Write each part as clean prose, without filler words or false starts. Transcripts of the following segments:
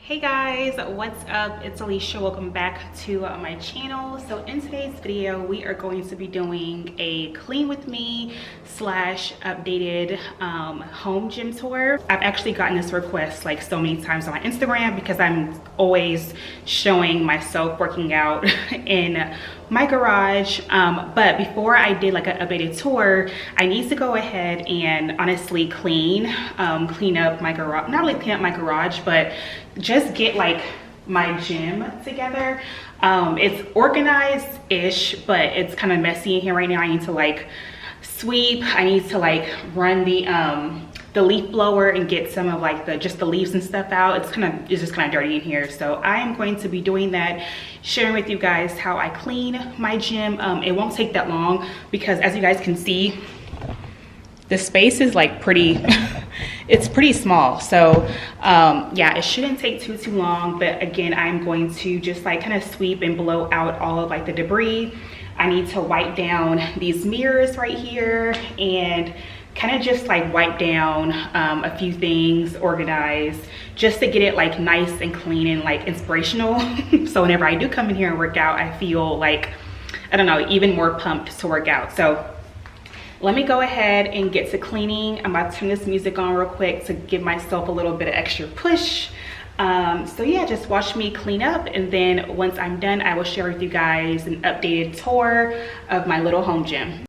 Hey guys, what's up? It's Alisha. Welcome back to my channel. So in today's video, we are going to be doing a clean with me slash updated home gym tour. I've actually gotten this request like so many times on my Instagram because I'm always showing myself working out in my garage. But before I did like an updated tour, I need to go ahead and honestly clean up my garage. Not really clean up my garage, but just get like my gym together. It's organized-ish, but it's kind of messy in here right now. I need to like sweep. I need to like run the leaf blower and get some of like the leaves and stuff out. It's just kind of dirty in here. So I am going to be doing that, sharing with you guys how I clean my gym. It won't take that long because as you guys can see, the space is like pretty it's pretty small. So yeah, it shouldn't take too long. But again, I'm going to just like kind of sweep and blow out all of like the debris. I need to wipe down these mirrors right here and kind of just like wipe down a few things, organize, just to get it like nice and clean and like inspirational. So whenever I do come in here and work out, I feel like, I don't know, even more pumped to work out. So let me go ahead and get to cleaning. I'm about to turn this music on real quick to give myself a little bit of extra push. So yeah, just watch me clean up, and then once I'm done, I will share with you guys an updated tour of my little home gym.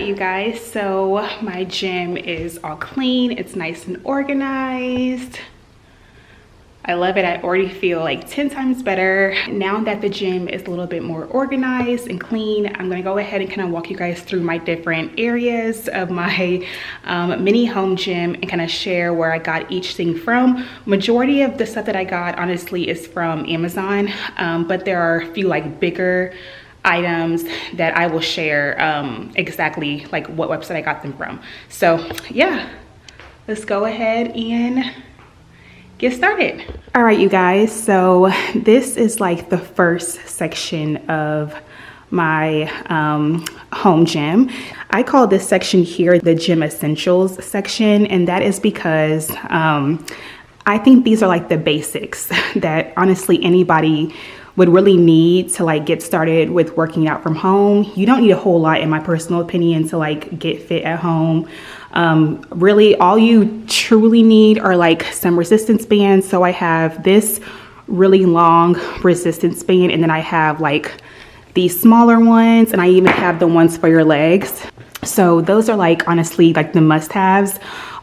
right, you guys, so my gym is all clean. It's nice and organized. I love it. I already feel like 10 times better. Now that the gym is a little bit more organized and clean, I'm gonna go ahead and kind of walk you guys through my different areas of my mini home gym and kind of share where I got each thing from. Majority of the stuff that I got, honestly, is from Amazon, but there are a few like bigger items that I will share exactly like what website I got them from. So yeah, let's go ahead and get started. All right, you guys, so this is like the first section of my home gym. I call this section here the gym essentials section, and that is because I think these are like the basics that honestly anybody would really need to like get started with working out from home. You don't need a whole lot, in my personal opinion, to like get fit at home. Really all you truly need are like some resistance bands. So I have this really long resistance band, and then I have like these smaller ones, and I even have the ones for your legs. So those are like honestly like the must-haves,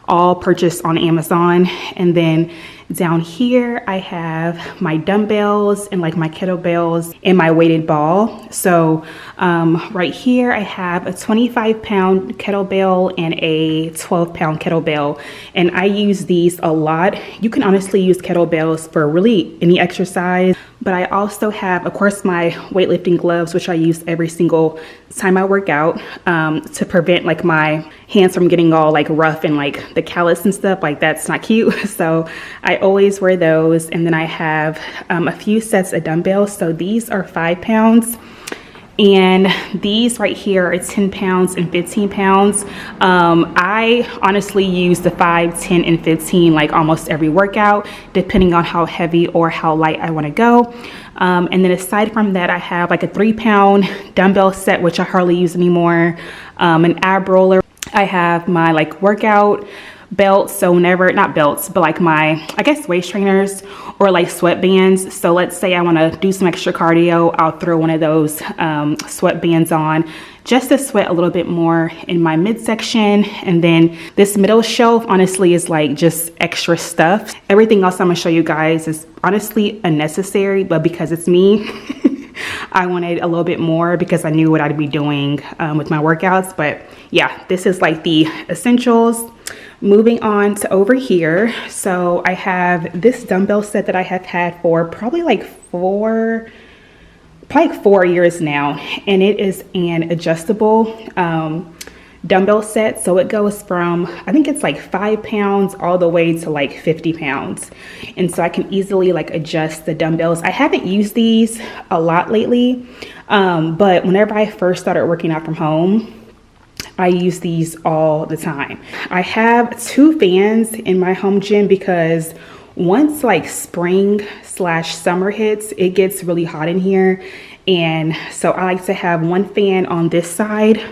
all purchased on Amazon. And then down here I have my dumbbells and like my kettlebells and my weighted ball. So right here I have a 25-pound kettlebell and a 12-pound kettlebell, and I use these a lot. You can honestly use kettlebells for really any exercise, but I also have, of course, my weightlifting gloves, which I use every single time I work out, to prevent like my hands from getting all like rough and like the callus and stuff. Like that's not cute. So I always wear those. And then I have a few sets of dumbbells. So these are 5 pounds. And these right here are 10 pounds and 15 pounds. I honestly use the 5, 10, and 15 like almost every workout, depending on how heavy or how light I want to go. And then aside from that, I have like a 3-pound dumbbell set, which I hardly use anymore, an ab roller. I have my like workout belts, so whenever, not belts, but like my, I guess, waist trainers or like sweatbands. So let's say I want to do some extra cardio, I'll throw one of those sweatbands on just to sweat a little bit more in my midsection. And then this middle shelf honestly is like just extra stuff. Everything else I'm gonna show you guys is honestly unnecessary, but because it's me, I wanted a little bit more because I knew what I'd be doing with my workouts. But yeah, this is like the essentials. Moving on to over here. So I have this dumbbell set that I have had for probably like 4 years now. And it is an adjustable dumbbell set. So it goes from, I think it's like 5 pounds all the way to like 50 pounds. And so I can easily like adjust the dumbbells. I haven't used these a lot lately, but whenever I first started working out from home, I use these all the time. I have 2 fans in my home gym because once like spring/summer hits, it gets really hot in here. And so I like to have 1 fan on this side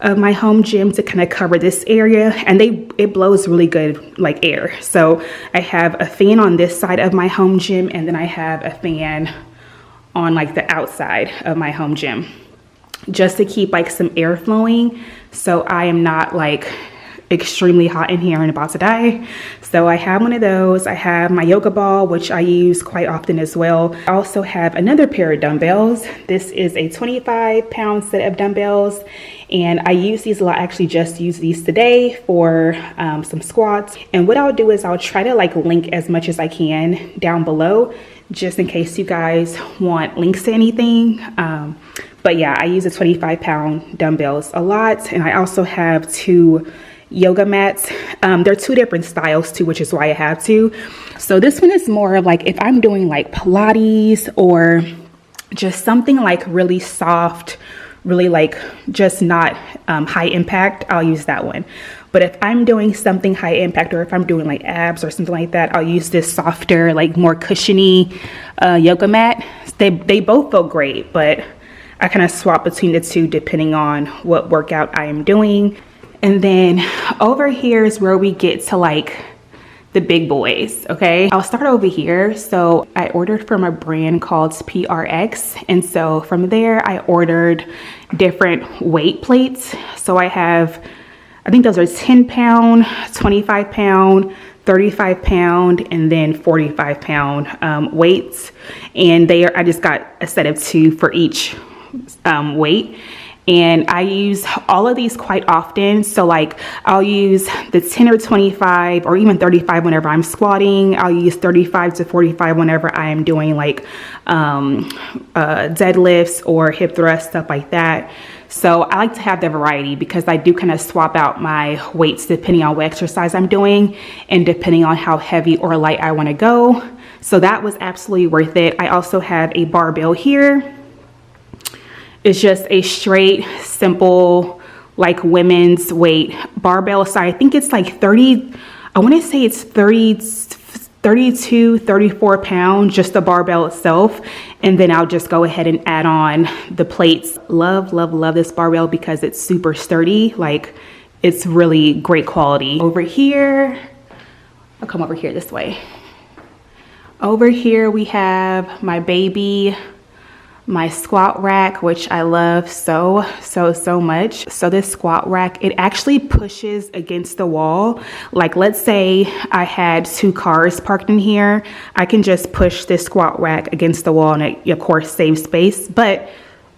of my home gym to kind of cover this area, and it blows really good like air. So I have a fan on this side of my home gym, and then I have a fan on like the outside of my home gym, just to keep like some air flowing, so I am not like extremely hot in here and about to die. So I have one of those. I have my yoga ball, which I use quite often as well. I also have another pair of dumbbells. This is a 25-pound set of dumbbells, and I use these a lot. I actually just used these today for some squats. And what I'll do is I'll try to like link as much as I can down below, just in case you guys want links to anything. But yeah, I use the 25-pound dumbbells a lot. And I also have 2 yoga mats. They're 2 different styles too, which is why I have 2. So this one is more of like if I'm doing like Pilates or just something like really soft, really like just not high impact, I'll use that one. But if I'm doing something high impact, or if I'm doing like abs or something like that, I'll use this softer, like more cushiony yoga mat. They both feel great, but I kind of swap between the 2 depending on what workout I am doing. And then over here is where we get to like the big boys. Okay, I'll start over here. So I ordered from a brand called PRX, and so from there I ordered different weight plates. So I have, I think those are 10 pound, 25 pound, 35 pound, and then 45 pound weights. And I just got a set of 2 for each weight. And I use all of these quite often. So like I'll use the 10 or 25 or even 35 whenever I'm squatting. I'll use 35 to 45 whenever I am doing like deadlifts or hip thrusts, stuff like that. So I like to have the variety because I do kind of swap out my weights depending on what exercise I'm doing and depending on how heavy or light I want to go. So that was absolutely worth it. I also have a barbell here. It's just a straight, simple, like women's weight barbell. So I think it's like 30, I want to say it's 32, 34 pounds, just the barbell itself. And then I'll just go ahead and add on the plates. Love, love, love this barbell because it's super sturdy. Like it's really great quality. Over here, I'll come over here this way. Over here we have my baby, my squat rack, which I love so much. So this squat rack, it actually pushes against the wall. Like let's say I had 2 cars parked in here, I can just push this squat rack against the wall and it of course saves space. But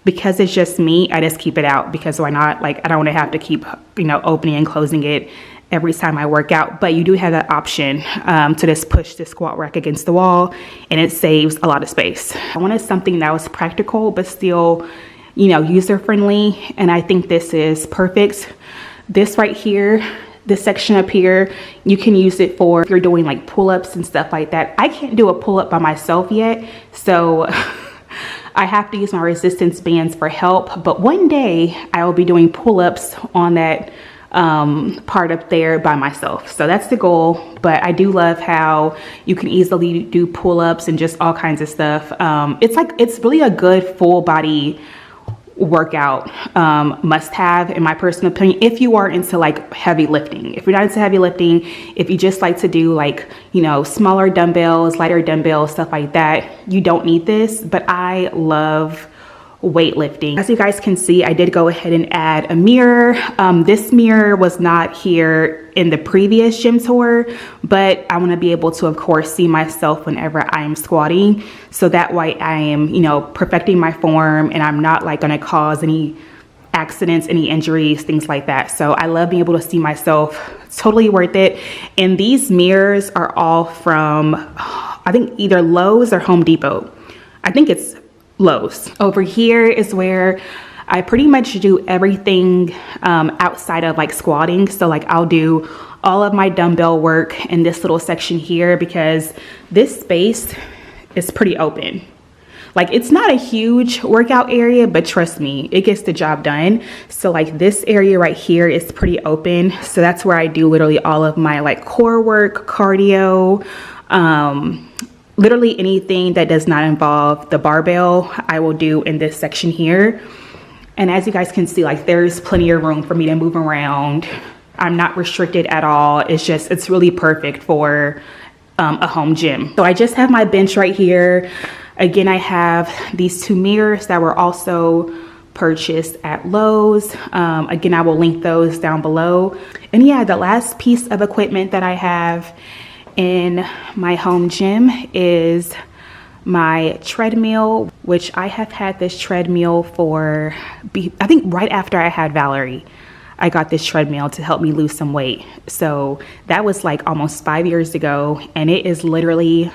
because it's just me, I just keep it out because why not? Like I don't want to have to keep, you know, opening and closing it every time I work out. But you do have that option to just push the squat rack against the wall and it saves a lot of space. I wanted something that was practical but still, you know, user friendly, and I think this is perfect. This right here, this section up here, you can use it for if you're doing like pull-ups and stuff like that. I can't do a pull-up by myself yet, so I have to use my resistance bands for help, but one day I will be doing pull-ups on that part up there by myself. So that's the goal. But I do love how you can easily do pull-ups and just all kinds of stuff. It's really a good full body workout must have, in my personal opinion, if you are into like heavy lifting. If you're not into heavy lifting, if you just like to do like, you know, smaller dumbbells, lighter dumbbells, stuff like that, you don't need this. But I love weightlifting. As you guys can see, I did go ahead and add a mirror. This mirror was not here in the previous gym tour, but I want to be able to, of course, see myself whenever I am squatting. So that way I am, you know, perfecting my form and I'm not like going to cause any accidents, any injuries, things like that. So I love being able to see myself. Totally worth it. And these mirrors are all from, I think either Lowe's or Home Depot. I think it's Lowe's. Over here is where I pretty much do everything outside of like squatting. So like I'll do all of my dumbbell work in this little section here because this space is pretty open. Like it's not a huge workout area, but trust me, it gets the job done. So like this area right here is pretty open. So that's where I do literally all of my like core work, cardio, literally anything that does not involve the barbell, I will do in this section here. And as you guys can see, like there's plenty of room for me to move around. I'm not restricted at all. It's really perfect for a home gym. So I just have my bench right here. Again, I have these 2 mirrors that were also purchased at Lowe's. Again, I will link those down below. And yeah, the last piece of equipment that I have in my home gym is my treadmill, which I have had this treadmill for, I think right after I had Valerie, I got this treadmill to help me lose some weight. So that was like almost 5 years ago, and it is literally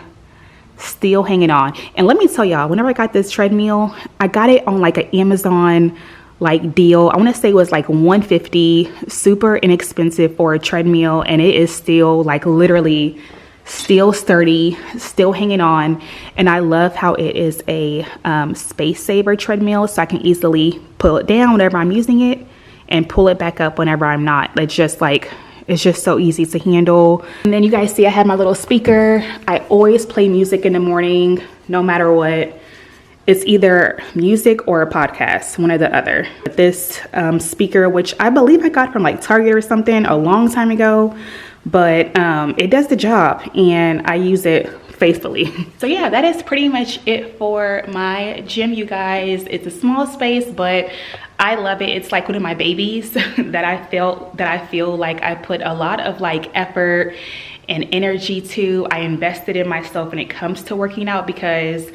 still hanging on. And let me tell y'all, whenever I got this treadmill, I got it on like an Amazon like deal. I want to say it was like $150, super inexpensive for a treadmill, and it is still like literally still sturdy, still hanging on. And I love how it is a space saver treadmill, so I can easily pull it down whenever I'm using it and pull it back up whenever I'm not. It's just so easy to handle. And then you guys see I have my little speaker. I always play music in the morning, no matter what. it's either music or a podcast, one or the other. This speaker, which I believe I got from like Target or something a long time ago, but it does the job and I use it faithfully. So yeah, that is pretty much it for my gym, you guys. It's a small space, but I love it. It's like one of my babies that I feel like I put a lot of like effort and energy to. I invested in myself when it comes to working out, because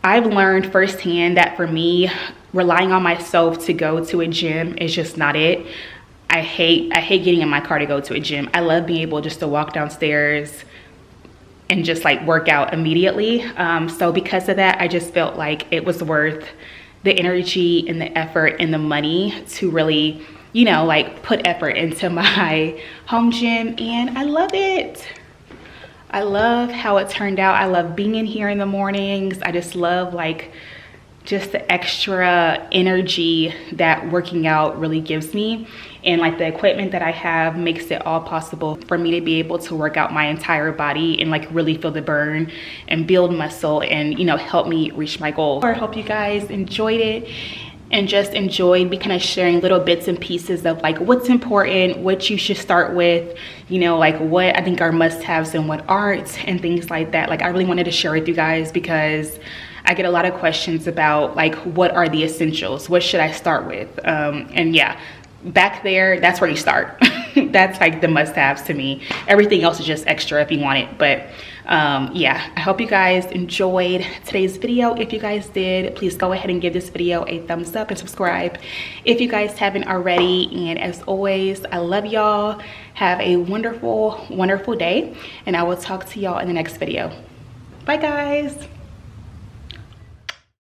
I've learned firsthand that for me, relying on myself to go to a gym is just not it. I hate getting in my car to go to a gym. I love being able just to walk downstairs and just like work out immediately. So because of that, I just felt like it was worth the energy and the effort and the money to really, you know, like put effort into my home gym, and I love it. I love how it turned out. I love being in here in the mornings. I just love like just the extra energy that working out really gives me. And like the equipment that I have makes it all possible for me to be able to work out my entire body and like really feel the burn and build muscle and, you know, help me reach my goal. I hope you guys enjoyed it and just enjoyed me kind of sharing little bits and pieces of like what's important, what you should start with, you know, like what I think are must-haves and what aren't, and things like that. Like I really wanted to share with you guys because I get a lot of questions about like what are the essentials, what should I start with, and yeah, back there, that's where you start. That's like the must-haves to me. Everything else is just extra if you want it. But yeah, I hope you guys enjoyed today's video. If you guys did, please go ahead and give this video a thumbs up and subscribe if you guys haven't already. And as always, I love y'all. Have a wonderful, wonderful day, and I will talk to y'all in the next video. Bye guys.